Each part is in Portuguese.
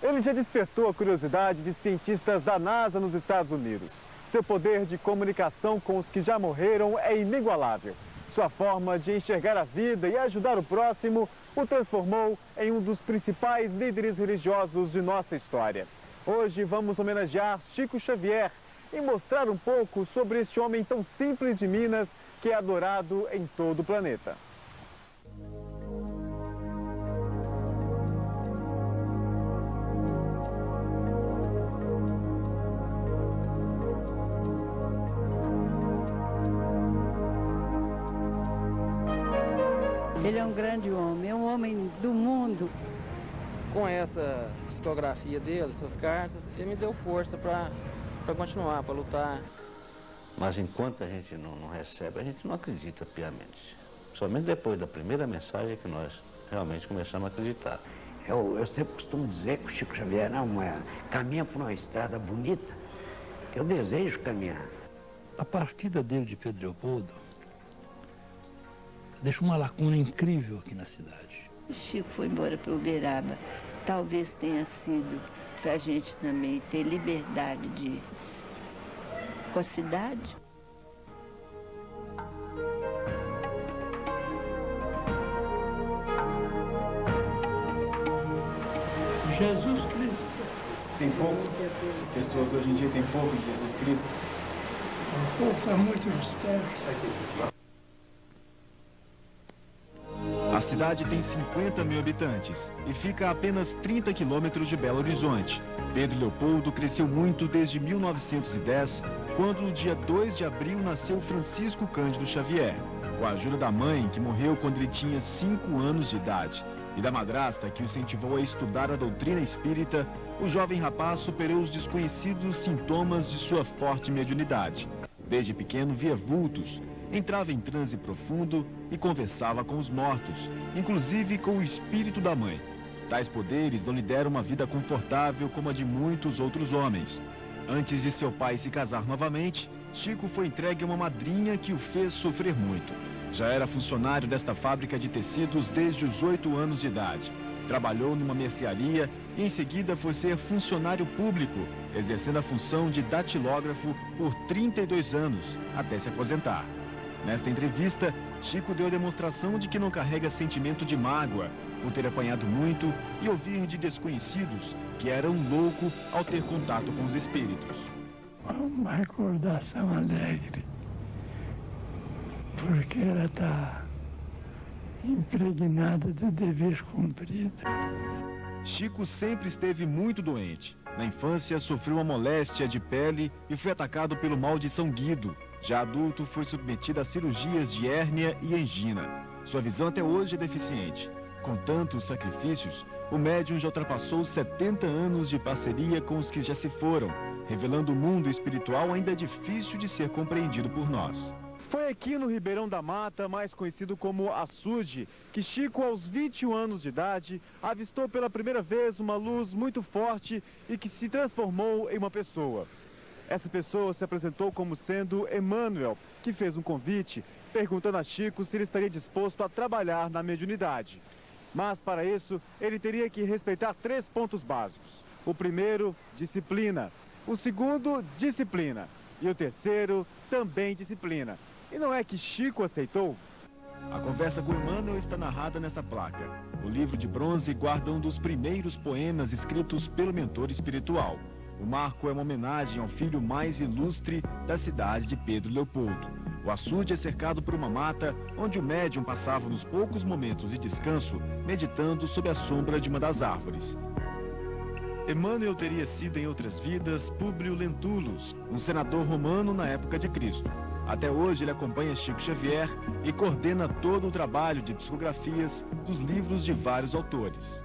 Ele já despertou a curiosidade de cientistas da NASA nos Estados Unidos. Seu poder de comunicação com os que já morreram é inigualável. Sua forma de enxergar a vida e ajudar o próximo o transformou em um dos principais líderes religiosos de nossa história. Hoje vamos homenagear Chico Xavier e mostrar um pouco sobre este homem tão simples de Minas que é adorado em todo o planeta. Ele é um grande homem, é um homem do mundo. Com essa psicografia dele, essas cartas, ele me deu força para continuar, para lutar. Mas enquanto a gente não recebe, a gente não acredita piamente. Somente depois da primeira mensagem que nós realmente começamos a acreditar. Eu sempre costumo dizer que o Chico Xavier caminha por uma estrada bonita. Eu desejo caminhar. A partida dele de Pedro Leopoldo deixou uma lacuna incrível aqui na cidade. O Chico foi embora para Uberaba. Talvez tenha sido para a gente também ter liberdade de ir com a cidade. Jesus Cristo. Tem pouco? As pessoas hoje em dia têm pouco de Jesus Cristo? O povo está muito distante. A cidade tem 50 mil habitantes e fica a apenas 30 quilômetros de Belo Horizonte. Pedro Leopoldo cresceu muito desde 1910, quando no dia 2 de abril nasceu Francisco Cândido Xavier, com a ajuda da mãe, que morreu quando ele tinha 5 anos de idade, e da madrasta, que o incentivou a estudar a doutrina espírita. O jovem rapaz superou os desconhecidos sintomas de sua forte mediunidade. Desde pequeno via vultos, entrava em transe profundo e conversava com os mortos, inclusive com o espírito da mãe. Tais poderes não lhe deram uma vida confortável como a de muitos outros homens. Antes de seu pai se casar novamente, Chico foi entregue a uma madrinha que o fez sofrer muito. Já era funcionário desta fábrica de tecidos desde os 8 anos de idade. Trabalhou numa mercearia e em seguida foi ser funcionário público, exercendo a função de datilógrafo por 32 anos, até se aposentar. Nesta entrevista, Chico deu a demonstração de que não carrega sentimento de mágoa por ter apanhado muito e ouvir de desconhecidos que era um louco ao ter contato com os espíritos. Uma recordação alegre, porque ela está impregnada de dever cumprido. Chico sempre esteve muito doente. Na infância, sofreu uma moléstia de pele e foi atacado pelo mal de São Guido. Já adulto, foi submetido a cirurgias de hérnia e angina. Sua visão até hoje é deficiente. Com tantos sacrifícios, o médium já ultrapassou 70 anos de parceria com os que já se foram, revelando um mundo espiritual ainda difícil de ser compreendido por nós. Foi aqui no Ribeirão da Mata, mais conhecido como Açude, que Chico, aos 21 anos de idade, avistou pela primeira vez uma luz muito forte e que se transformou em uma pessoa. Essa pessoa se apresentou como sendo Emmanuel, que fez um convite, perguntando a Chico se ele estaria disposto a trabalhar na mediunidade. Mas, para isso, ele teria que respeitar 3 pontos básicos. O primeiro, disciplina. O segundo, disciplina. E o terceiro, também disciplina. E não é que Chico aceitou? A conversa com Emmanuel está narrada nesta placa. O livro de bronze guarda um dos primeiros poemas escritos pelo mentor espiritual. O marco é uma homenagem ao filho mais ilustre da cidade de Pedro Leopoldo. O açude é cercado por uma mata, onde o médium passava nos poucos momentos de descanso, meditando sob a sombra de uma das árvores. Emmanuel teria sido em outras vidas Públio Lentulus, um senador romano na época de Cristo. Até hoje ele acompanha Chico Xavier e coordena todo o trabalho de psicografias dos livros de vários autores.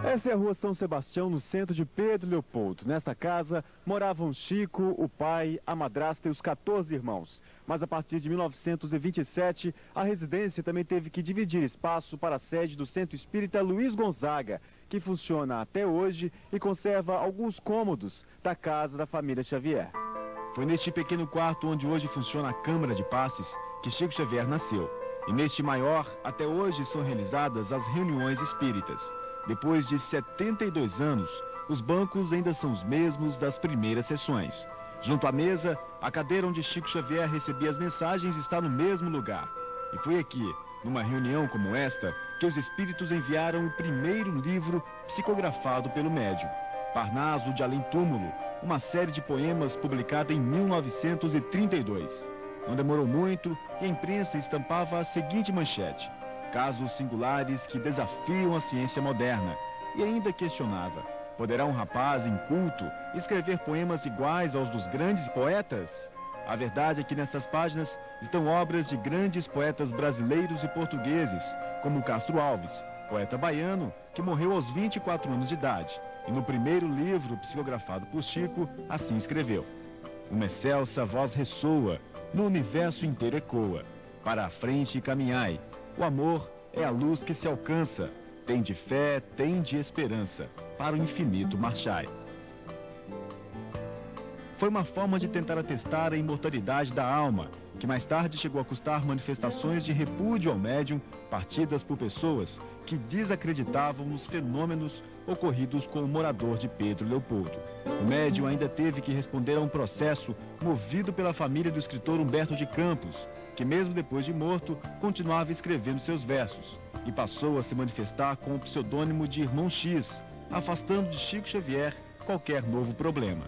Essa é a rua São Sebastião, no centro de Pedro Leopoldo. Nesta casa moravam Chico, o pai, a madrasta e os 14 irmãos. Mas a partir de 1927, a residência também teve que dividir espaço para a sede do Centro Espírita Luiz Gonzaga, que funciona até hoje e conserva alguns cômodos da casa da família Xavier. Foi neste pequeno quarto onde hoje funciona a Câmara de Passes que Chico Xavier nasceu. E neste maior, até hoje são realizadas as reuniões espíritas. Depois de 72 anos, os bancos ainda são os mesmos das primeiras sessões. Junto à mesa, a cadeira onde Chico Xavier recebia as mensagens está no mesmo lugar. E foi aqui, numa reunião como esta, que os espíritos enviaram o primeiro livro psicografado pelo médium, Parnaso de Além Túmulo, uma série de poemas publicada em 1932. Não demorou muito e a imprensa estampava a seguinte manchete: casos singulares que desafiam a ciência moderna. E ainda questionava: poderá um rapaz inculto escrever poemas iguais aos dos grandes poetas? A verdade é que nestas páginas estão obras de grandes poetas brasileiros e portugueses, como Castro Alves, poeta baiano que morreu aos 24 anos de idade. E no primeiro livro psicografado por Chico, assim escreveu: uma excelsa voz ressoa, no universo inteiro ecoa. Para a frente caminhai, o amor é a luz que se alcança. Tem de fé, tem de esperança, para o infinito marchai. Foi uma forma de tentar atestar a imortalidade da alma, que mais tarde chegou a custar manifestações de repúdio ao médium, partidas por pessoas que desacreditavam nos fenômenos ocorridos com o morador de Pedro Leopoldo. O médium ainda teve que responder a um processo movido pela família do escritor Humberto de Campos, que mesmo depois de morto, continuava escrevendo seus versos, e passou a se manifestar com o pseudônimo de Irmão X, afastando de Chico Xavier qualquer novo problema.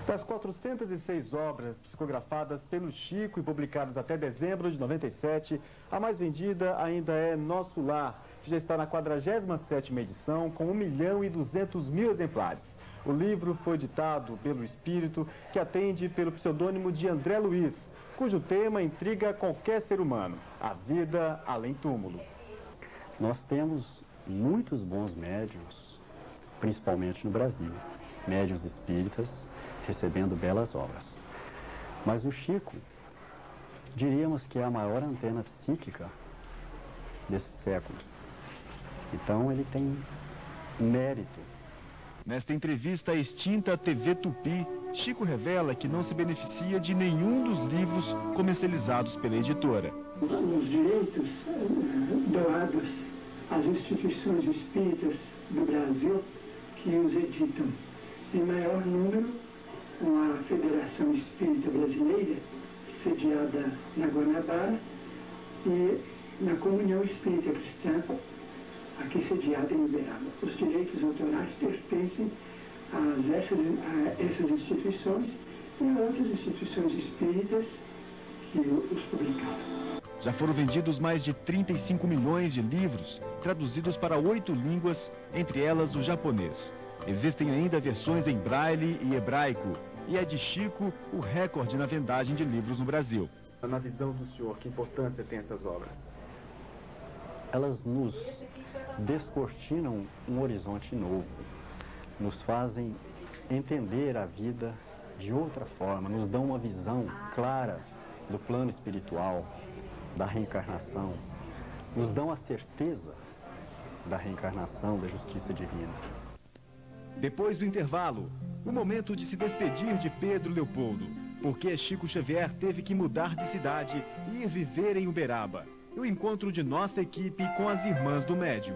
Das 406 obras psicografadas pelo Chico e publicadas até dezembro de 97, a mais vendida ainda é Nosso Lar, que já está na 47ª edição, com 1.200.000 exemplares. O livro foi ditado pelo espírito que atende pelo pseudônimo de André Luiz, cujo tema intriga qualquer ser humano: a vida além túmulo. Nós temos muitos bons médiuns, principalmente no Brasil, médiuns espíritas, recebendo belas obras. Mas o Chico, diríamos que é a maior antena psíquica desse século. Então ele tem mérito. Nesta entrevista à extinta TV Tupi, Chico revela que não se beneficia de nenhum dos livros comercializados pela editora. Os direitos doados às instituições espíritas do Brasil que os editam, em maior número, com a Federação Espírita Brasileira, sediada na Guanabara, e na Comunhão Espírita Cristã, aqui sediada em Uberaba. Os direitos autorais pertencem a essas instituições e a outras instituições espíritas que os publicaram. Já foram vendidos mais de 35 milhões de livros, traduzidos para 8 línguas, entre elas o japonês. Existem ainda versões em braille e hebraico, e é de Chico o recorde na vendagem de livros no Brasil. Na visão do senhor, que importância tem essas obras? Elas nos descortinam um horizonte novo, nos fazem entender a vida de outra forma, nos dão uma visão clara do plano espiritual, da reencarnação, nos dão a certeza da reencarnação, da justiça divina. Depois do intervalo, o momento de se despedir de Pedro Leopoldo, porque Chico Xavier teve que mudar de cidade e ir viver em Uberaba. E o encontro de nossa equipe com as irmãs do médium.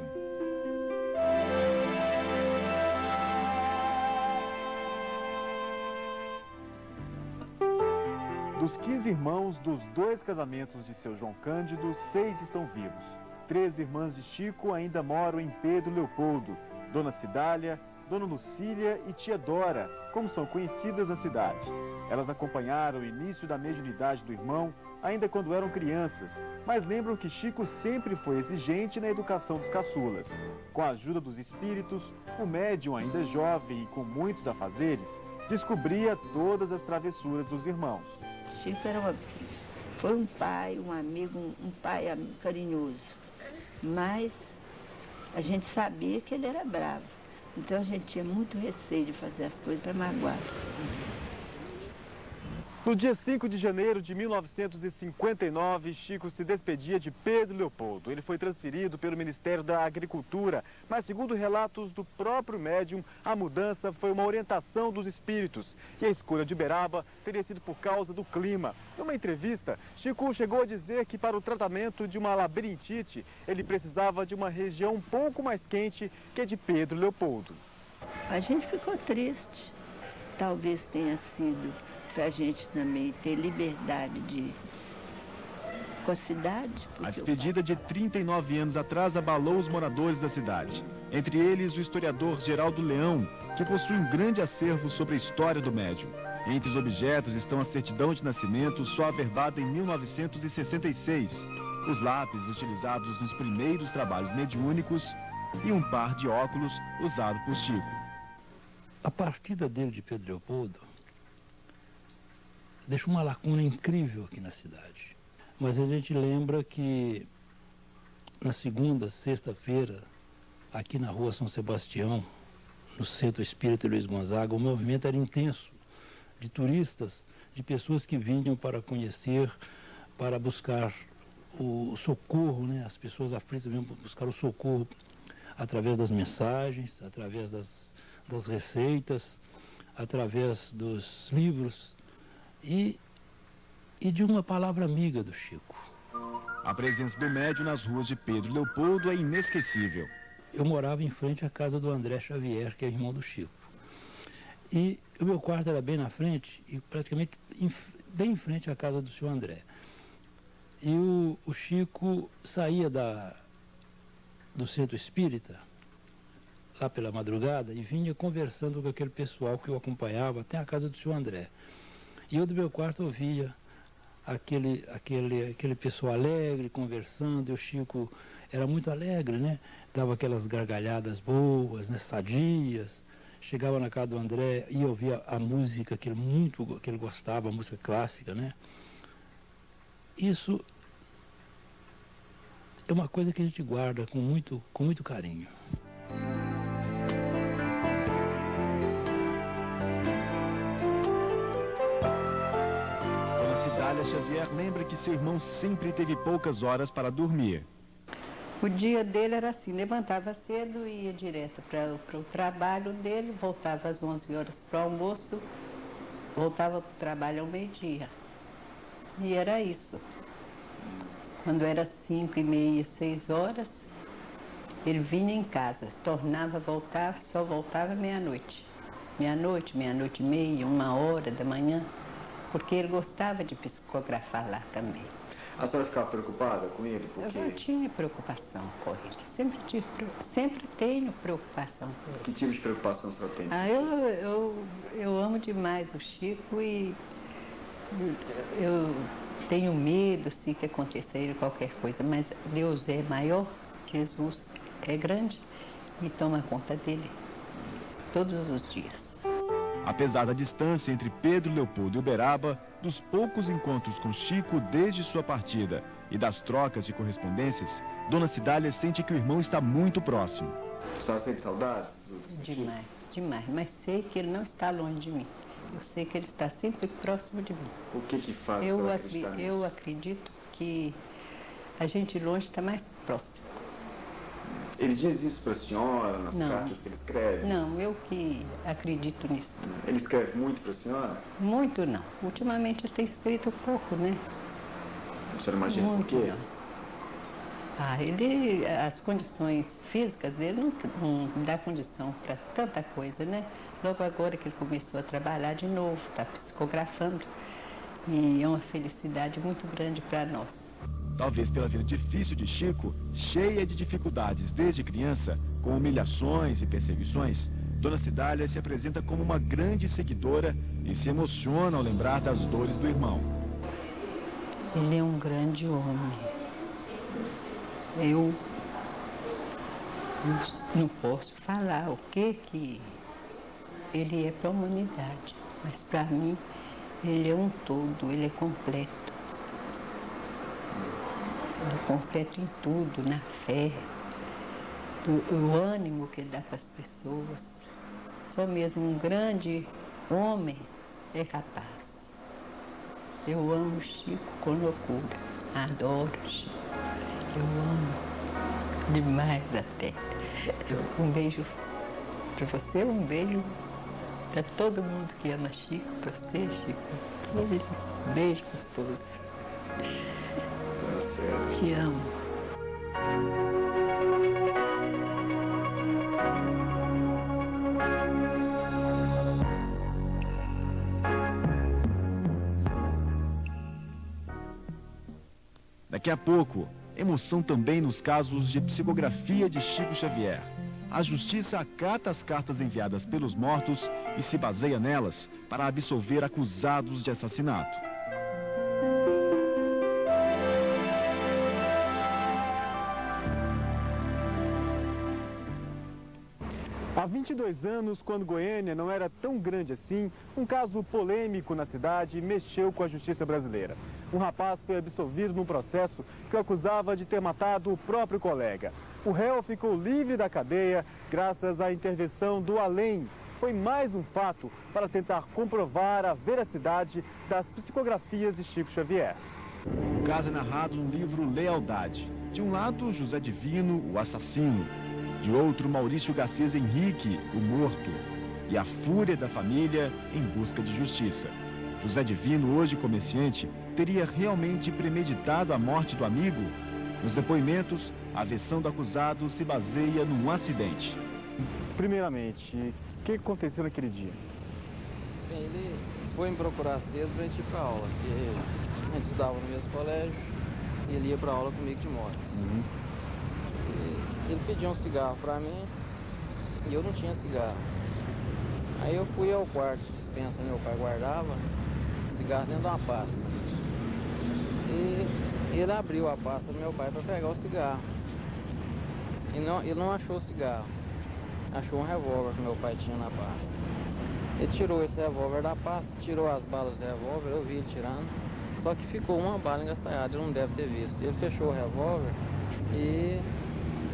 Dos 15 irmãos dos 2 casamentos de seu João Cândido, 6 estão vivos. 3 irmãs de Chico ainda moram em Pedro Leopoldo: Dona Cidália, Dona Lucília e Tia Dora, como são conhecidas na cidade. Elas acompanharam o início da mediunidade do irmão, ainda quando eram crianças, mas lembram que Chico sempre foi exigente na educação dos caçulas. Com a ajuda dos espíritos, o médium, ainda jovem e com muitos afazeres, descobria todas as travessuras dos irmãos. Chico foi um pai, um amigo, um pai carinhoso, mas a gente sabia que ele era bravo. Então a gente tinha muito receio de fazer as coisas para magoar. No dia 5 de janeiro de 1959, Chico se despedia de Pedro Leopoldo. Ele foi transferido pelo Ministério da Agricultura, mas segundo relatos do próprio médium, a mudança foi uma orientação dos espíritos. E a escolha de Uberaba teria sido por causa do clima. Numa entrevista, Chico chegou a dizer que para o tratamento de uma labirintite, ele precisava de uma região um pouco mais quente que a de Pedro Leopoldo. A gente ficou triste. Talvez tenha sido para a gente também ter liberdade com a cidade. A despedida de 39 anos atrás abalou os moradores da cidade. Entre eles, o historiador Geraldo Leão, que possui um grande acervo sobre a história do médium. Entre os objetos estão a certidão de nascimento, só averbada em 1966, os lápis utilizados nos primeiros trabalhos mediúnicos e um par de óculos usado por Chico. A partida dele de Pedro Leopoldo deixa uma lacuna incrível aqui na cidade. Mas a gente lembra que na segunda, sexta-feira, aqui na rua São Sebastião, no Centro Espírita Luiz Gonzaga, o movimento era intenso, de turistas, de pessoas que vinham para conhecer, para buscar o socorro, né? As pessoas aflitas vinham buscar o socorro através das mensagens, através das receitas, através dos livros e de uma palavra amiga do Chico. A presença do médium nas ruas de Pedro Leopoldo é inesquecível. Eu morava em frente à casa do André Xavier, que é irmão do Chico. E o meu quarto era bem na frente, e praticamente bem em frente à casa do senhor André. E o Chico saía do centro espírita, lá pela madrugada, e vinha conversando com aquele pessoal que eu acompanhava até a casa do senhor André. E eu do meu quarto ouvia aquele pessoal alegre, conversando, e o Chico era muito alegre, né? Dava aquelas gargalhadas boas, né? Sadias. Chegava na casa do André e ouvia a música que ele gostava, a música clássica, né? Isso é uma coisa que a gente guarda com muito carinho. Dona Cidália Xavier lembra que seu irmão sempre teve poucas horas para dormir. O dia dele era assim, levantava cedo e ia direto para o trabalho dele, voltava às 11 horas para o almoço, voltava para o trabalho ao meio-dia. E era isso. Quando era 5h30, 6 horas, ele vinha em casa, tornava a voltar, só voltava meia-noite. Meia-noite, meia-noite e meia, 1h da manhã, porque ele gostava de psicografar lá também. A senhora ficava preocupada com ele? Porque... Eu não tinha preocupação com ele, sempre tenho preocupação com ele. Que tipo de preocupação a senhora tem? Eu amo demais o Chico e eu tenho medo, sim, que aconteça a ele qualquer coisa, mas Deus é maior, Jesus é grande e toma conta dele todos os dias. Apesar da distância entre Pedro Leopoldo e Uberaba, dos poucos encontros com Chico desde sua partida e das trocas de correspondências, Dona Cidália sente que o irmão está muito próximo. A senhora sente saudades? Demais, demais, mas sei que ele não está longe de mim. Eu sei que ele está sempre próximo de mim. O que faz a eu, senhora acreditar nisso? Eu acredito que a gente longe está mais próximo. Ele diz isso para a senhora, nas cartas que ele escreve? Não, eu que acredito nisso. Ele escreve muito para a senhora? Muito não. Ultimamente eu tenho escrito pouco, né? A senhora imagina muito por quê? Não. As condições físicas dele não dá condição para tanta coisa, né? Logo agora que ele começou a trabalhar de novo, está psicografando. E é uma felicidade muito grande para nós. Talvez pela vida difícil de Chico, cheia de dificuldades desde criança, com humilhações e perseguições, Dona Cidália se apresenta como uma grande seguidora e se emociona ao lembrar das dores do irmão. Ele é um grande homem. Eu não posso falar o que ele é para a humanidade, mas para mim ele é um todo, ele é completo. Ele é completo em tudo, na fé, o ânimo que ele dá para as pessoas. Só mesmo um grande homem é capaz. Eu amo Chico com loucura. Adoro Chico. Eu amo demais até. Um beijo para você, um beijo para todo mundo que ama Chico, para você, Chico. Um beijo gostoso. Te amo. Daqui a pouco, emoção também nos casos de psicografia de Chico Xavier. A justiça acata as cartas enviadas pelos mortos e se baseia nelas para absolver acusados de assassinato. Há 22 anos, quando Goiânia não era tão grande assim, um caso polêmico na cidade mexeu com a justiça brasileira. Um rapaz foi absolvido num processo que o acusava de ter matado o próprio colega. O réu ficou livre da cadeia graças à intervenção do além. Foi mais um fato para tentar comprovar a veracidade das psicografias de Chico Xavier. O caso é narrado no livro Lealdade. De um lado, José Divino, o assassino. De outro, Maurício Garcês Henrique, o morto. E a fúria da família em busca de justiça. José Divino, hoje comerciante, teria realmente premeditado a morte do amigo? Nos depoimentos, a versão do acusado se baseia num acidente. Primeiramente, o que aconteceu naquele dia? Bem, ele foi me procurar cedo para a gente ir para aula, porque a gente estudava no mesmo colégio e ele ia para aula comigo de moto. Ele pediu um cigarro para mim e eu não tinha cigarro. Aí eu fui ao quarto de dispensa onde meu pai guardava cigarro dentro de uma pasta. E ele abriu a pasta do meu pai para pegar o cigarro. E ele não achou o cigarro. Achou um revólver que meu pai tinha na pasta. Ele tirou esse revólver da pasta, tirou as balas do revólver, eu vi ele tirando. Só que ficou uma bala engastalhada, ele não deve ter visto. Ele fechou o revólver e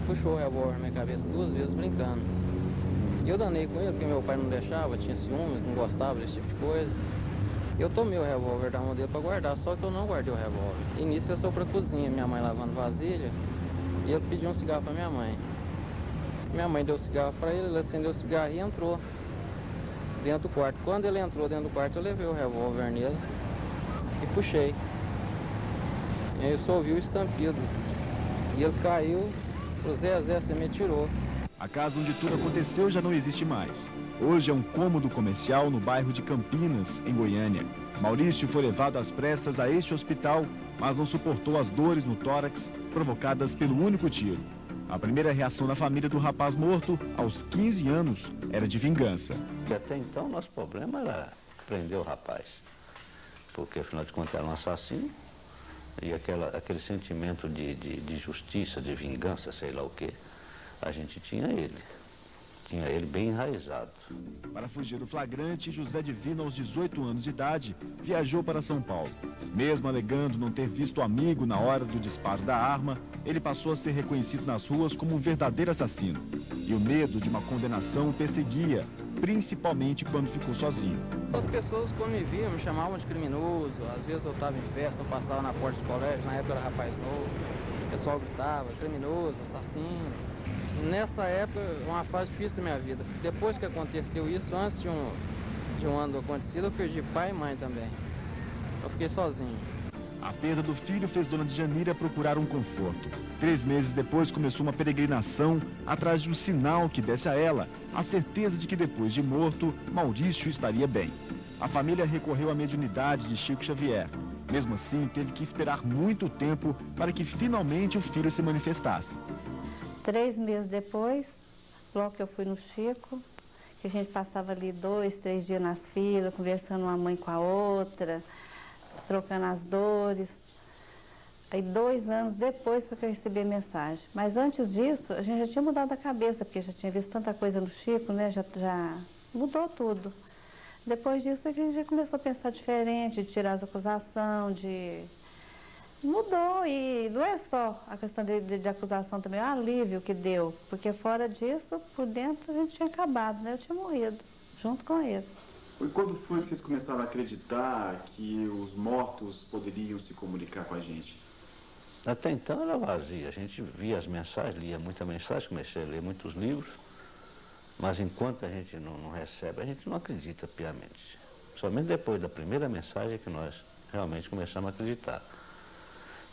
puxou o revólver na minha cabeça 2 vezes brincando. E eu danei com ele, porque meu pai não deixava, tinha ciúmes, não gostava desse tipo de coisa. Eu tomei o revólver da mão dele para guardar, só que eu não guardei o revólver. E nisso eu sou pra cozinha, minha mãe lavando vasilha, e ele pediu um cigarro para minha mãe. Minha mãe deu o cigarro para ele acendeu o cigarro e entrou dentro do quarto. Quando ele entrou dentro do quarto, eu levei o revólver nele e puxei. E aí eu só ouvi o estampido. E ele caiu, o Zé, você me tirou. A casa onde tudo aconteceu já não existe mais. Hoje é um cômodo comercial no bairro de Campinas, em Goiânia. Maurício foi levado às pressas a este hospital, mas não suportou as dores no tórax provocadas pelo único tiro. A primeira reação da família do rapaz morto, aos 15 anos, era de vingança. E até então, nosso problema era prender o rapaz. Porque, afinal de contas, era um assassino. E aquele sentimento de justiça, de vingança, sei lá o quê, a gente tinha ele. Tinha ele bem enraizado. Para fugir do flagrante, José Divino, aos 18 anos de idade, viajou para São Paulo. Mesmo alegando não ter visto o amigo na hora do disparo da arma, ele passou a ser reconhecido nas ruas como um verdadeiro assassino. E o medo de uma condenação o perseguia, principalmente quando ficou sozinho. As pessoas, quando me viam, me chamavam de criminoso. Às vezes eu estava em festa, eu passava na porta do colégio, na época eu era rapaz novo. O pessoal gritava, criminoso, assassino. Nessa época, uma fase difícil da minha vida. Depois que aconteceu isso, antes de um ano do acontecido, eu perdi pai e mãe também. Eu fiquei sozinho. A perda do filho fez Dona de Janira procurar um conforto. 3 meses depois começou uma peregrinação atrás de um sinal que desse a ela a certeza de que depois de morto, Maurício estaria bem. A família recorreu à mediunidade de Chico Xavier. Mesmo assim, teve que esperar muito tempo para que finalmente o filho se manifestasse. 3 meses depois, logo que eu fui no Chico, que a gente passava ali 2, 3 dias nas filas, conversando uma mãe com a outra, trocando as dores. Aí 2 anos depois foi que eu recebi a mensagem. Mas antes disso, a gente já tinha mudado a cabeça, porque já tinha visto tanta coisa no Chico, né? Já mudou tudo. Depois disso, a gente já começou a pensar diferente, de tirar as acusações, Mudou, e não é só a questão de acusação também, é o alívio que deu, porque fora disso, por dentro, a gente tinha acabado, né? Eu tinha morrido, junto com ele. E quando foi que vocês começaram a acreditar que os mortos poderiam se comunicar com a gente? Até então era vazia. A gente via as mensagens, lia muita mensagem, comecei a ler muitos livros, mas enquanto a gente não recebe, a gente não acredita piamente. Somente depois da primeira mensagem que nós realmente começamos a acreditar.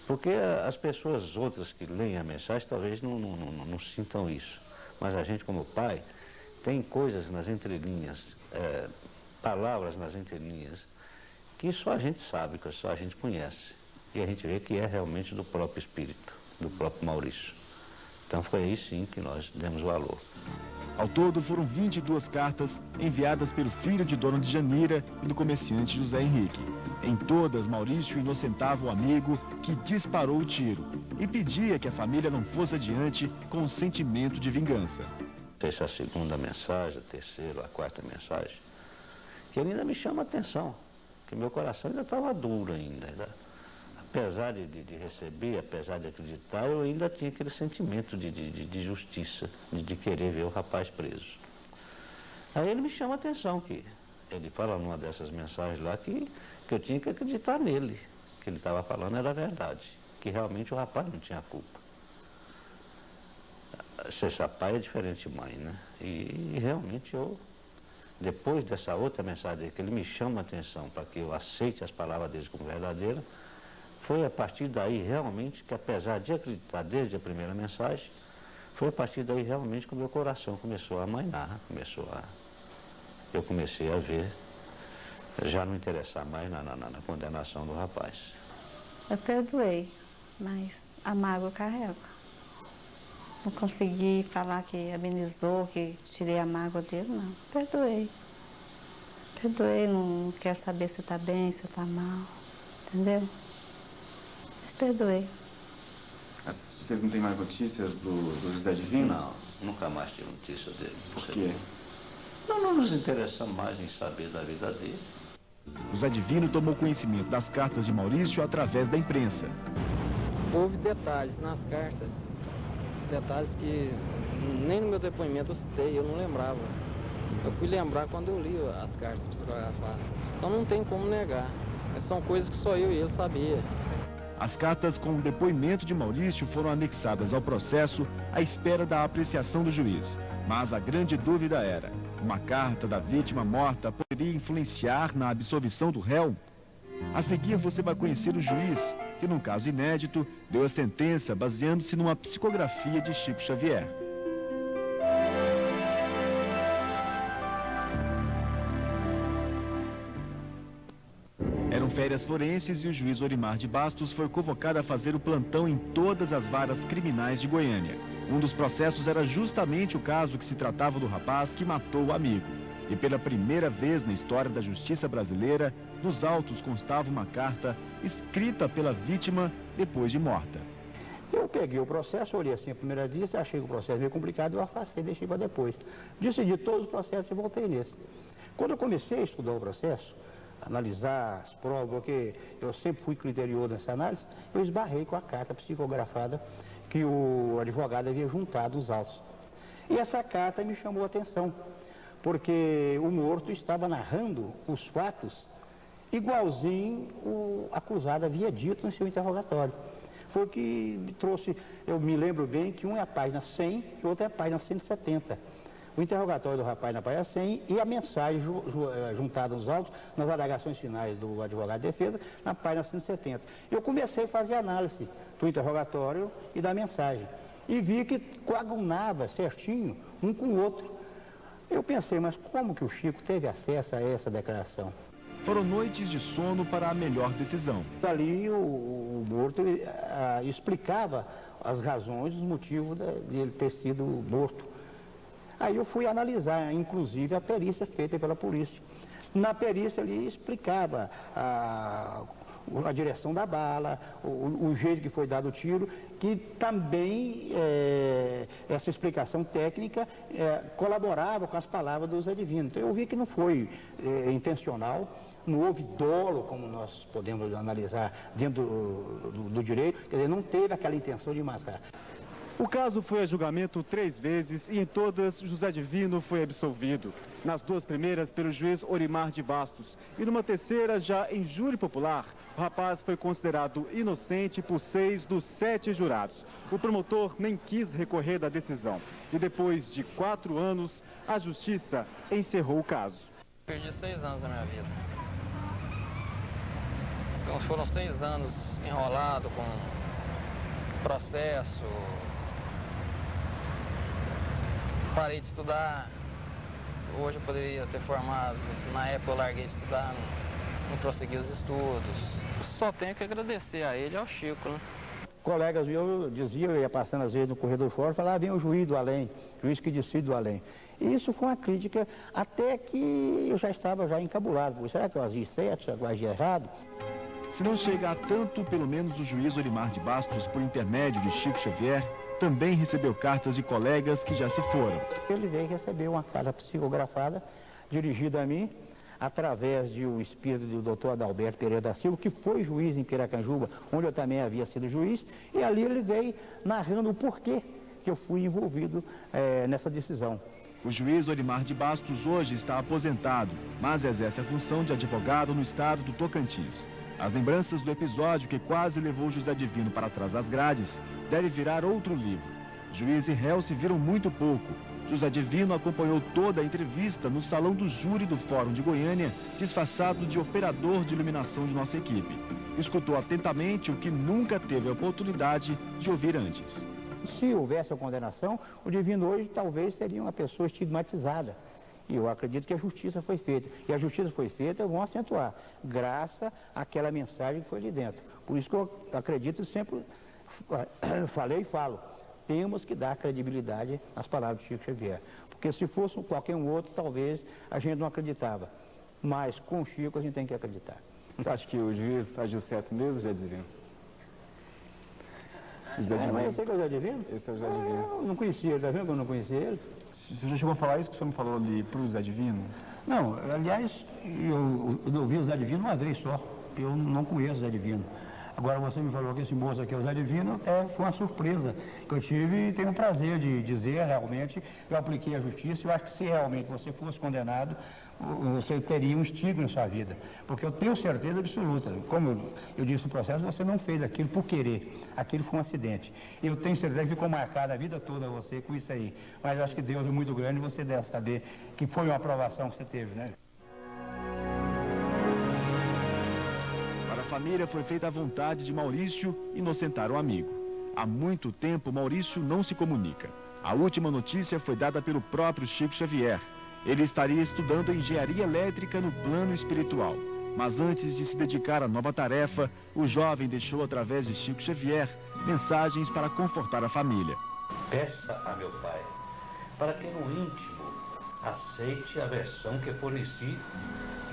Porque as pessoas outras que leem a mensagem talvez não sintam isso. Mas a gente, como pai, tem coisas nas entrelinhas, palavras nas entrelinhas, que só a gente sabe, que só a gente conhece. E a gente vê que é realmente do próprio espírito, do próprio Maurício. Então foi aí sim que nós demos valor. Ao todo foram 22 cartas enviadas pelo filho de Dona Djanira e do comerciante José Henrique. Em todas, Maurício inocentava o amigo que disparou o tiro e pedia que a família não fosse adiante com o sentimento de vingança. Essa é a segunda mensagem, a terceira, a quarta mensagem, que ainda me chama a atenção, que meu coração ainda estava duro ainda. Apesar de receber, apesar de acreditar, eu ainda tinha aquele sentimento de justiça, de querer ver o rapaz preso. Aí ele me chama a atenção, que ele fala numa dessas mensagens lá que eu tinha que acreditar nele, que ele estava falando era verdade, que realmente o rapaz não tinha culpa. Ser pai é diferente de mãe, né? E realmente eu, depois dessa outra mensagem que ele me chama a atenção para que eu aceite as palavras dele como verdadeiras, foi a partir daí realmente que, apesar de acreditar desde a primeira mensagem, foi a partir daí realmente que o meu coração começou a amainar, eu comecei a ver, já não interessar mais na condenação do rapaz. Eu perdoei, mas a mágoa carrega. Não consegui falar que amenizou, que tirei a mágoa dele, não. Perdoei. Perdoei, não quero saber se está bem, se está mal, entendeu? Perdoei. Vocês não têm mais notícias do José Divino? Não, nunca mais tive notícias dele. Por quê? Não nos interessamos mais em saber da vida dele. José Divino tomou conhecimento das cartas de Maurício através da imprensa. Houve detalhes nas cartas, detalhes que nem no meu depoimento eu citei, eu não lembrava. Eu fui lembrar quando eu li as cartas psicografadas. Então não tem como negar. São coisas que só eu e ele sabia. As cartas com o depoimento de Maurício foram anexadas ao processo à espera da apreciação do juiz. Mas a grande dúvida era: uma carta da vítima morta poderia influenciar na absolvição do réu? A seguir você vai conhecer o juiz, que num caso inédito, deu a sentença baseando-se numa psicografia de Chico Xavier. Eram férias forenses e o juiz Orimar de Bastos foi convocado a fazer o plantão em todas as varas criminais de Goiânia. Um dos processos era justamente o caso que se tratava do rapaz que matou o amigo. E pela primeira vez na história da justiça brasileira, nos autos constava uma carta escrita pela vítima depois de morta. Eu peguei o processo, olhei assim a primeira vista, achei que o processo meio complicado, eu afastei, deixei para depois. Decidi todos os processos e voltei nesse. Quando eu comecei a estudar o processo, analisar as provas, porque eu sempre fui criterioso nessa análise, eu esbarrei com a carta psicografada que o advogado havia juntado os autos. E essa carta me chamou a atenção, porque o morto estava narrando os fatos igualzinho o acusado havia dito no seu interrogatório. Foi o que me trouxe, eu me lembro bem que um é a página 100 e outro é a página 170. O interrogatório do rapaz na página 100 e a mensagem juntada nos autos, nas alegações finais do advogado de defesa, na página 170. Eu comecei a fazer análise do interrogatório e da mensagem. E vi que coadunava certinho um com o outro. Eu pensei, mas como que o Chico teve acesso a essa declaração? Foram noites de sono para a melhor decisão. Ali o morto explicava as razões, os motivos de ele ter sido morto. Aí eu fui analisar, inclusive, a perícia feita pela polícia. Na perícia ele explicava a direção da bala, o jeito que foi dado o tiro, que também essa explicação técnica colaborava com as palavras do José Divino. Então eu vi que não foi intencional, não houve dolo, como nós podemos analisar dentro do direito, quer dizer, não teve aquela intenção de matar. O caso foi a julgamento 3 vezes e em todas José Divino foi absolvido. Nas 2 primeiras pelo juiz Orimar de Bastos e numa terceira, já em júri popular, o rapaz foi considerado inocente por 6 dos 7 jurados. O promotor nem quis recorrer da decisão e depois de 4 anos, a justiça encerrou o caso. Perdi 6 anos da minha vida. Então, foram 6 anos enrolado com processo. Parei de estudar. Hoje eu poderia ter formado. Na época eu larguei de estudar, não prossegui os estudos. Só tenho que agradecer a ele e ao Chico, né? Colegas meus diziam, eu ia passando às vezes no corredor fora, falava, vem o juiz do além, juiz que decide do além. E isso foi uma crítica até que eu já estava encabulado. Será que eu agi certo, será que eu agi errado? Se não chega a tanto, pelo menos o juiz Orimar de Bastos, por intermédio de Chico Xavier, também recebeu cartas de colegas que já se foram. Ele veio receber uma carta psicografada, dirigida a mim, através do espírito do Dr. Adalberto Pereira da Silva, que foi juiz em Piracanjuba, onde eu também havia sido juiz, e ali ele veio narrando o porquê que eu fui envolvido nessa decisão. O juiz Orimar de Bastos hoje está aposentado, mas exerce a função de advogado no estado do Tocantins. As lembranças do episódio que quase levou José Divino para trás das grades deve virar outro livro. Juiz e réu se viram muito pouco. José Divino acompanhou toda a entrevista no salão do júri do Fórum de Goiânia, disfarçado de operador de iluminação de nossa equipe. Escutou atentamente o que nunca teve a oportunidade de ouvir antes. Se houvesse a condenação, o Divino hoje talvez seria uma pessoa estigmatizada. E eu acredito que a justiça foi feita. E a justiça foi feita, vão acentuar, graças àquela mensagem que foi ali dentro. Por isso que eu acredito, sempre falei e falo, temos que dar credibilidade às palavras de Chico Xavier. Porque se fosse qualquer um outro, talvez a gente não acreditava. Mas com o Chico a gente tem que acreditar. Você acha que o juiz agiu certo mesmo, José Divino? José Divino? Mas eu sei que é o José Divino. Esse é o José Divino. Eu não conhecia ele, tá vendo que eu não conhecia ele? Você já chegou a falar isso que o senhor me falou ali pro José Divino? Não, aliás, eu ouvi o José Divino uma vez só. Eu não conheço o José Divino. Agora você me falou que esse moço aqui é o José Divino, até foi uma surpresa que eu tive e tenho o prazer de dizer realmente, eu apliquei a justiça. Eu acho que se realmente você fosse condenado, você teria um estigma na sua vida. Porque eu tenho certeza absoluta, como eu disse no processo, você não fez aquilo por querer, aquilo foi um acidente. Eu tenho certeza que ficou marcada a vida toda você com isso aí. Mas eu acho que Deus é muito grande e você deve saber que foi uma aprovação que você teve, né? A família foi feita à vontade de Maurício inocentar o amigo. Há muito tempo, Maurício não se comunica. A última notícia foi dada pelo próprio Chico Xavier. Ele estaria estudando engenharia elétrica no plano espiritual. Mas antes de se dedicar à nova tarefa, o jovem deixou, através de Chico Xavier, mensagens para confortar a família. Peça a meu pai para que no íntimo aceite a versão que forneci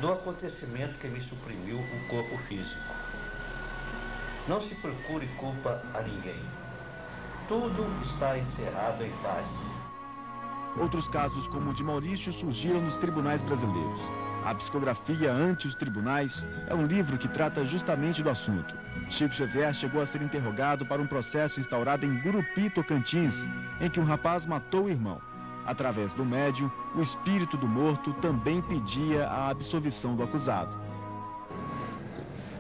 do acontecimento que me suprimiu o corpo físico. Não se procure culpa a ninguém. Tudo está encerrado em paz. Outros casos, como o de Maurício, surgiram nos tribunais brasileiros. A Psicografia ante os Tribunais é um livro que trata justamente do assunto. Chico Xavier chegou a ser interrogado para um processo instaurado em Gurupi, Tocantins, em que um rapaz matou o irmão. Através do médium, o espírito do morto também pedia a absolvição do acusado.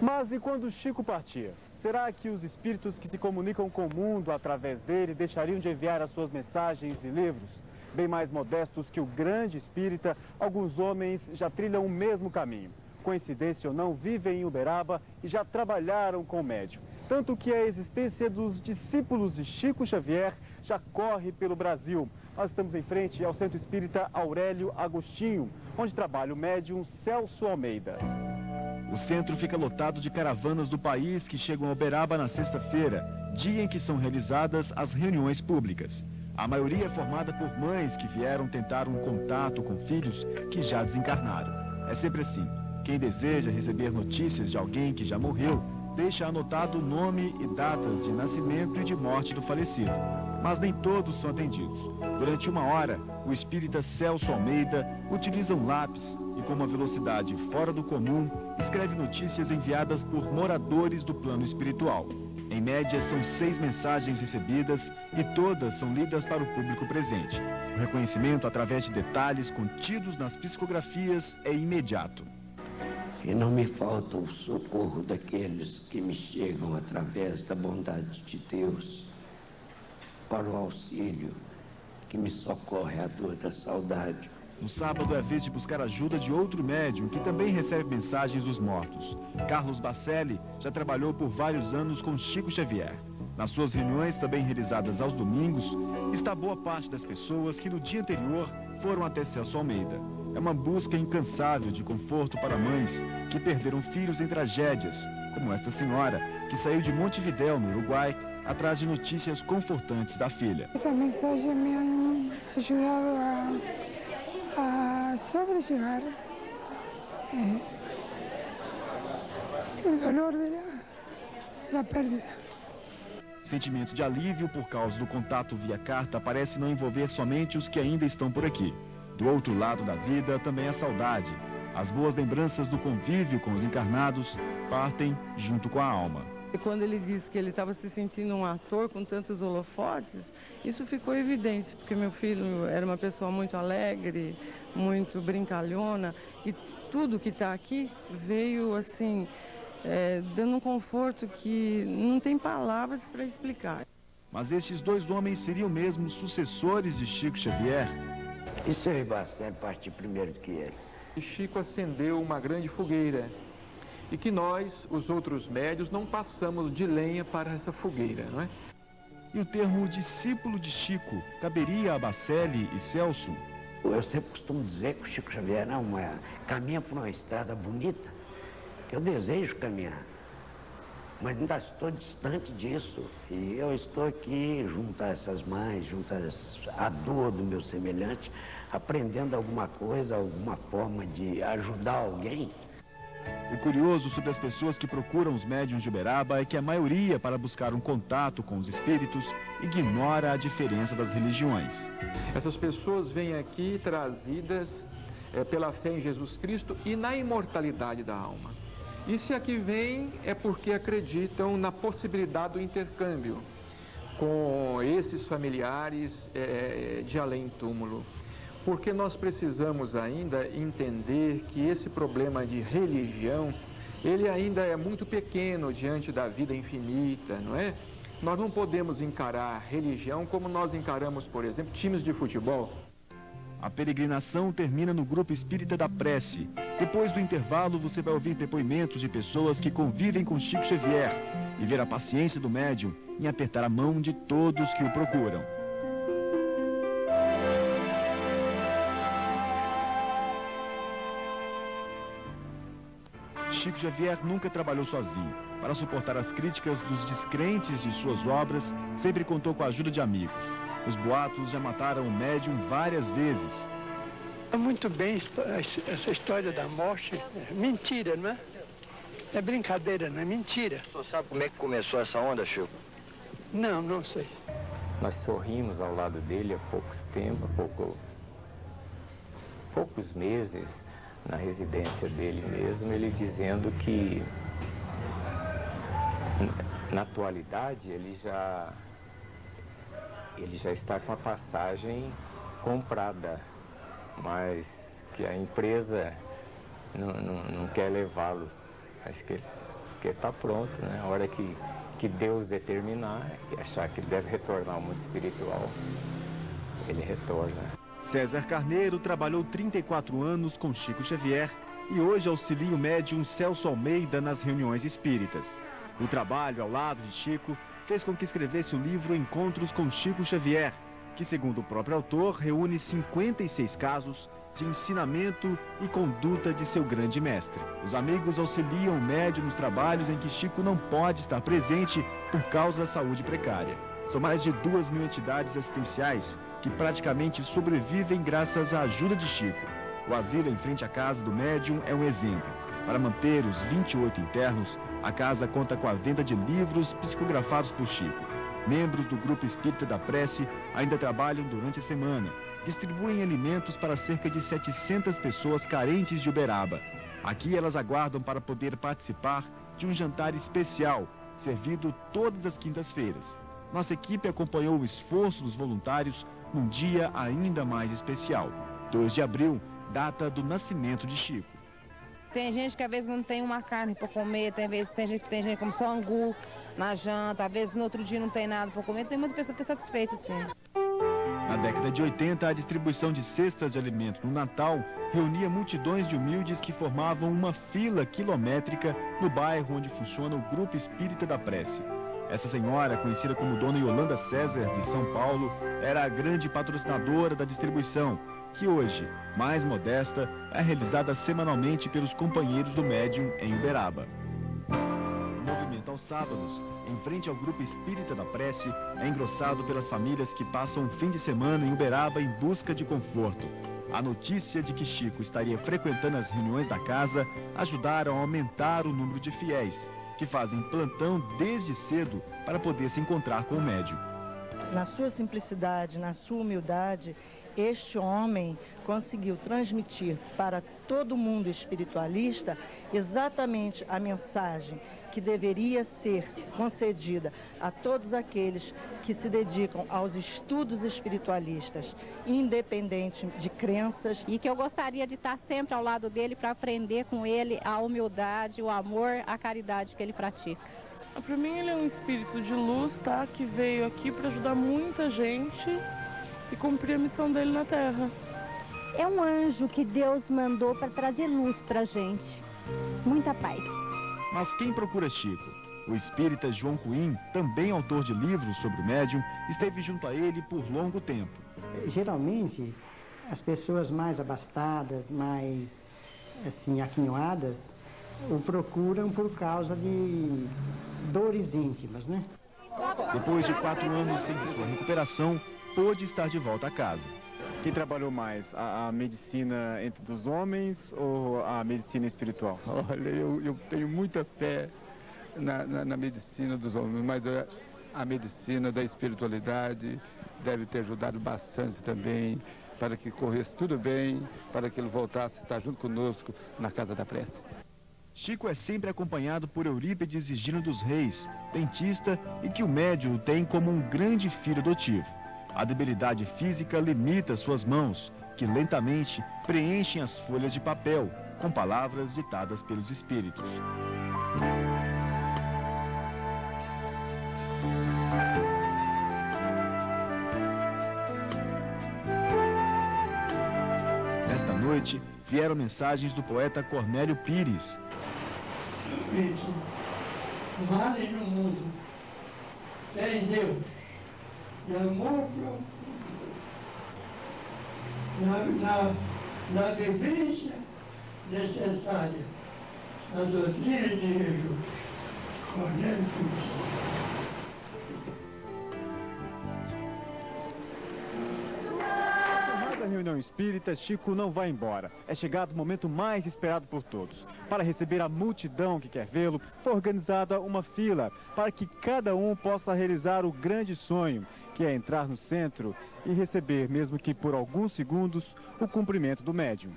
Mas e quando Chico partia? Será que os espíritos que se comunicam com o mundo através dele deixariam de enviar as suas mensagens e livros? Bem mais modestos que o grande espírita, alguns homens já trilham o mesmo caminho. Coincidência ou não, vivem em Uberaba e já trabalharam com o médium. Tanto que a existência dos discípulos de Chico Xavier já corre pelo Brasil. Nós estamos em frente ao Centro Espírita Aurélio Agostinho, onde trabalha o médium Celso Almeida. O centro fica lotado de caravanas do país que chegam a Uberaba na sexta-feira, dia em que são realizadas as reuniões públicas. A maioria é formada por mães que vieram tentar um contato com filhos que já desencarnaram. É sempre assim. Quem deseja receber notícias de alguém que já morreu, deixa anotado o nome e datas de nascimento e de morte do falecido. Mas nem todos são atendidos. Durante 1 hora, o espírita Celso Almeida utiliza um lápis e, com uma velocidade fora do comum, escreve notícias enviadas por moradores do plano espiritual. Em média, são 6 mensagens recebidas e todas são lidas para o público presente. O reconhecimento através de detalhes contidos nas psicografias é imediato. E não me falta o socorro daqueles que me chegam através da bondade de Deus para o auxílio que me socorre à dor da saudade. No sábado é vez de buscar ajuda de outro médium que também recebe mensagens dos mortos. Carlos Bacelli já trabalhou por vários anos com Chico Xavier. Nas suas reuniões, também realizadas aos domingos, está boa parte das pessoas que no dia anterior foram até Celso Almeida. É uma busca incansável de conforto para mães que perderam filhos em tragédias, como esta senhora, que saiu de Montevidéu, no Uruguai, atrás de notícias confortantes da filha. Esta mensagem me ha ajudado a sobrellevar o dolor da pérdida. Sentimento de alívio por causa do contato via carta parece não envolver somente os que ainda estão por aqui. Do outro lado da vida também a saudade. As boas lembranças do convívio com os encarnados partem junto com a alma. E quando ele disse que ele estava se sentindo um ator com tantos holofotes, isso ficou evidente, porque meu filho era uma pessoa muito alegre, muito brincalhona, e tudo que está aqui veio assim, dando um conforto que não tem palavras para explicar. Mas estes 2 homens seriam mesmo sucessores de Chico Xavier? E se o Bacelli partir primeiro que ele? E Chico acendeu uma grande fogueira e que nós, os outros médios, não passamos de lenha para essa fogueira, não é? E o termo discípulo de Chico caberia a Bacelli e Celso? Eu sempre costumo dizer que o Chico Xavier caminha por uma estrada bonita, que eu desejo caminhar, mas ainda estou distante disso. E eu estou aqui junto a essas mães, junto à dor do meu semelhante, aprendendo alguma coisa, alguma forma de ajudar alguém. O curioso sobre as pessoas que procuram os médiuns de Uberaba é que a maioria, para buscar um contato com os espíritos, ignora a diferença das religiões. Essas pessoas vêm aqui trazidas pela fé em Jesus Cristo e na imortalidade da alma. E se aqui vêm é porque acreditam na possibilidade do intercâmbio com esses familiares de além-túmulo. Porque nós precisamos ainda entender que esse problema de religião, ele ainda é muito pequeno diante da vida infinita, não é? Nós não podemos encarar religião como nós encaramos, por exemplo, times de futebol. A peregrinação termina no Grupo Espírita da Prece. Depois do intervalo, você vai ouvir depoimentos de pessoas que convivem com Chico Xavier e ver a paciência do médium em apertar a mão de todos que o procuram. Chico Xavier nunca trabalhou sozinho. Para suportar as críticas dos descrentes de suas obras, sempre contou com a ajuda de amigos. Os boatos já mataram o médium várias vezes. Muito bem essa história da morte. É mentira, não é? É brincadeira, não é mentira. O senhor sabe como é que começou essa onda, Chico? Não, não sei. Nós sorrimos ao lado dele há poucos meses, na residência dele mesmo, ele dizendo que na atualidade ele já está com a passagem comprada, mas que a empresa não quer levá-lo. Acho que está pronto, né? A hora que Deus determinar e achar que ele deve retornar ao mundo espiritual, ele retorna. César Carneiro trabalhou 34 anos com Chico Xavier e hoje auxilia o médium Celso Almeida nas reuniões espíritas. O trabalho ao lado de Chico fez com que escrevesse o livro Encontros com Chico Xavier, que, segundo o próprio autor, reúne 56 casos de ensinamento e conduta de seu grande mestre. Os amigos auxiliam o médium nos trabalhos em que Chico não pode estar presente por causa da saúde precária. São mais de 2.000 entidades assistenciais que praticamente sobrevivem graças à ajuda de Chico. O asilo em frente à casa do médium é um exemplo. Para manter os 28 internos, a casa conta com a venda de livros psicografados por Chico. Membros do Grupo Espírita da Prece ainda trabalham durante a semana. Distribuem alimentos para cerca de 700 pessoas carentes de Uberaba. Aqui elas aguardam para poder participar de um jantar especial, servido todas as quintas-feiras. Nossa equipe acompanhou o esforço dos voluntários num dia ainda mais especial, 2 de abril, data do nascimento de Chico. Tem gente que às vezes não tem uma carne para comer, tem gente que come só angu na janta, às vezes no outro dia não tem nada para comer, tem muita pessoa que está satisfeita, sim. Na década de 80, a distribuição de cestas de alimento no Natal reunia multidões de humildes que formavam uma fila quilométrica no bairro onde funciona o Grupo Espírita da Prece. Essa senhora, conhecida como Dona Yolanda César, de São Paulo, era a grande patrocinadora da distribuição, que hoje, mais modesta, é realizada semanalmente pelos companheiros do médium em Uberaba. O movimento aos sábados, em frente ao Grupo Espírita da Prece, é engrossado pelas famílias que passam o fim de semana em Uberaba em busca de conforto. A notícia de que Chico estaria frequentando as reuniões da casa ajudaram a aumentar o número de fiéis, que fazem plantão desde cedo para poder se encontrar com o médium. Na sua simplicidade, na sua humildade, este homem conseguiu transmitir para todo mundo espiritualista exatamente a mensagem que deveria ser concedida a todos aqueles que se dedicam aos estudos espiritualistas, independente de crenças. E que eu gostaria de estar sempre ao lado dele para aprender com ele a humildade, o amor, a caridade que ele pratica. Para mim ele é um espírito de luz, tá? Que veio aqui para ajudar muita gente e cumprir a missão dele na Terra. É um anjo que Deus mandou para trazer luz para a gente. Muita paz. Mas quem procura Chico? O espírita João Cuim, também autor de livros sobre o médium, esteve junto a ele por longo tempo. Geralmente, as pessoas mais abastadas, mais assim, aquinhoadas, o procuram por causa de dores íntimas, né? Depois de 4 anos sem sua recuperação, pôde estar de volta a casa. Quem trabalhou mais, a medicina entre os homens ou a medicina espiritual? Olha, eu tenho muita fé na medicina dos homens, mas a medicina da espiritualidade deve ter ajudado bastante também para que corresse tudo bem, para que ele voltasse a estar junto conosco na Casa da Prece. Chico é sempre acompanhado por Eurípides Higino dos Reis, dentista, e que o médium tem como um grande filho adotivo. A debilidade física limita suas mãos, que lentamente preenchem as folhas de papel com palavras ditadas pelos espíritos. Nesta noite, vieram mensagens do poeta Cornélio Pires. Vale no mundo, fé em Deus e amor profundo, na vivência necessária da doutrina de Jesus. Cornélio Pires. Da reunião espírita, Chico não vai embora. É chegado o momento mais esperado por todos. Para receber a multidão que quer vê-lo, foi organizada uma fila para que cada um possa realizar o grande sonho, que é entrar no centro e receber, mesmo que por alguns segundos, o cumprimento do médium.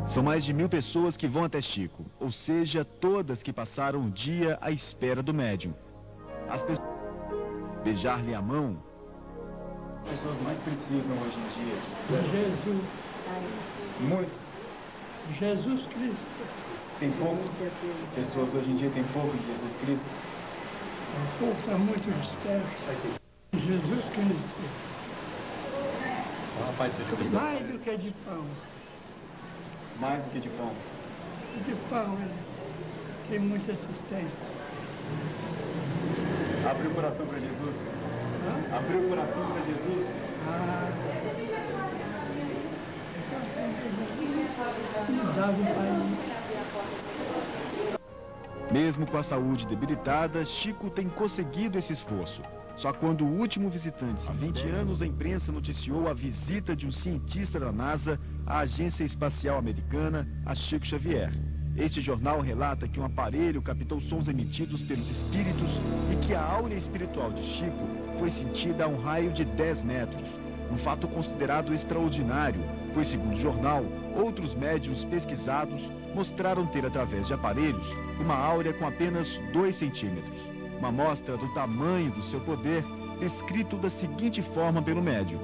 São mais de 1000 pessoas que vão até Chico, ou seja, todas que passaram o dia à espera do médium. As pessoas beijar-lhe a mão. As pessoas mais precisam hoje em dia. Jesus. Muito. Jesus Cristo. Tem pouco. As pessoas hoje em dia têm pouco de Jesus Cristo. O povo está muito disperso. Jesus Cristo. Mais do que de pão. Mais do que de pão. De pão, tem muita assistência. Abriu o coração para Jesus. Abriu o coração para Jesus. Mesmo com a saúde debilitada, Chico tem conseguido esse esforço. Só quando o último visitante, há 20 anos, a imprensa noticiou a visita de um cientista da NASA à Agência Espacial Americana, a Chico Xavier. Este jornal relata que um aparelho captou sons emitidos pelos espíritos e que a áurea espiritual de Chico foi sentida a um raio de 10 metros. Um fato considerado extraordinário, pois, segundo o jornal, outros médiuns pesquisados mostraram ter, através de aparelhos, uma áurea com apenas 2 centímetros. Uma amostra do tamanho do seu poder, descrito da seguinte forma pelo médium.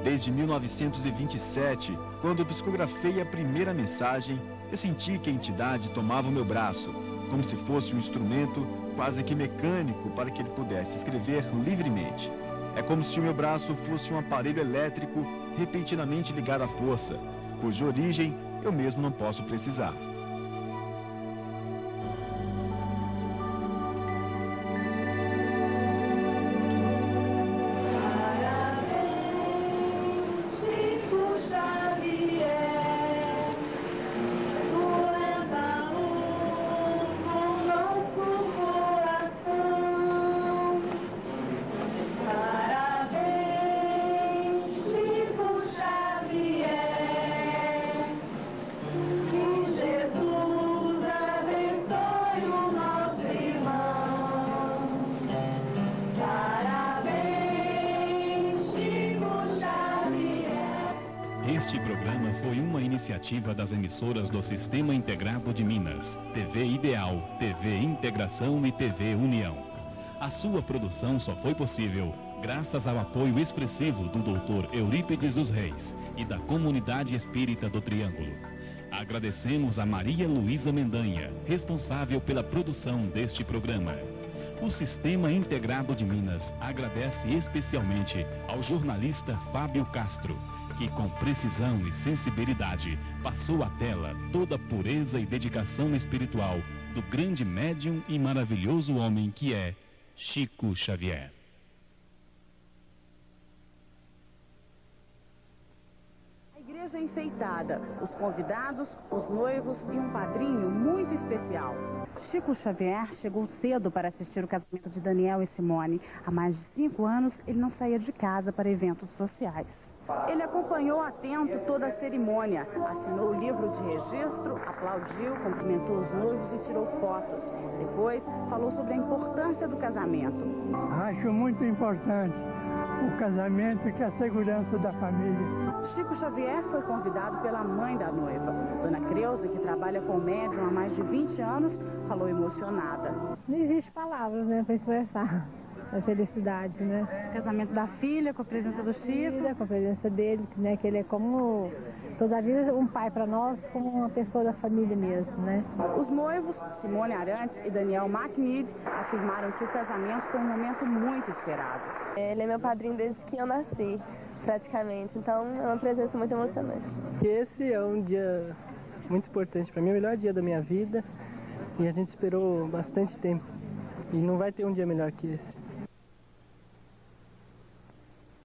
Desde 1927, quando eu psicografei a primeira mensagem, eu senti que a entidade tomava o meu braço, como se fosse um instrumento quase que mecânico para que ele pudesse escrever livremente. É como se o meu braço fosse um aparelho elétrico repentinamente ligado à força, cuja origem eu mesmo não posso precisar. Este programa foi uma iniciativa das emissoras do Sistema Integrado de Minas, TV Ideal, TV Integração e TV União. A sua produção só foi possível graças ao apoio expressivo do Dr. Eurípides dos Reis e da Comunidade Espírita do Triângulo. Agradecemos a Maria Luísa Mendanha, responsável pela produção deste programa. O Sistema Integrado de Minas agradece especialmente ao jornalista Fábio Castro, que com precisão e sensibilidade passou à tela toda a pureza e dedicação espiritual do grande médium e maravilhoso homem que é Chico Xavier. A igreja enfeitada, os convidados, os noivos e um padrinho muito especial. Chico Xavier chegou cedo para assistir o casamento de Daniel e Simone. Há mais de 5 anos, ele não saía de casa para eventos sociais. Ele acompanhou atento toda a cerimônia, assinou o livro de registro, aplaudiu, cumprimentou os noivos e tirou fotos. Depois, falou sobre a importância do casamento. Acho muito importante o casamento, que é a segurança da família. Chico Xavier foi convidado pela mãe da noiva. Dona Creuza, que trabalha com o médium há mais de 20 anos, falou emocionada. Não existe palavras, né, para expressar a felicidade, né? Casamento da filha, com a presença do Chico. Com a presença dele, né, que ele é como, toda a vida, um pai para nós, como uma pessoa da família mesmo, né? Os noivos, Simone Arantes e Daniel MacNeid, afirmaram que o casamento foi um momento muito esperado. Ele é meu padrinho desde que eu nasci, praticamente, então é uma presença muito emocionante. Esse é um dia muito importante para mim, é o melhor dia da minha vida, e a gente esperou bastante tempo, e não vai ter um dia melhor que esse.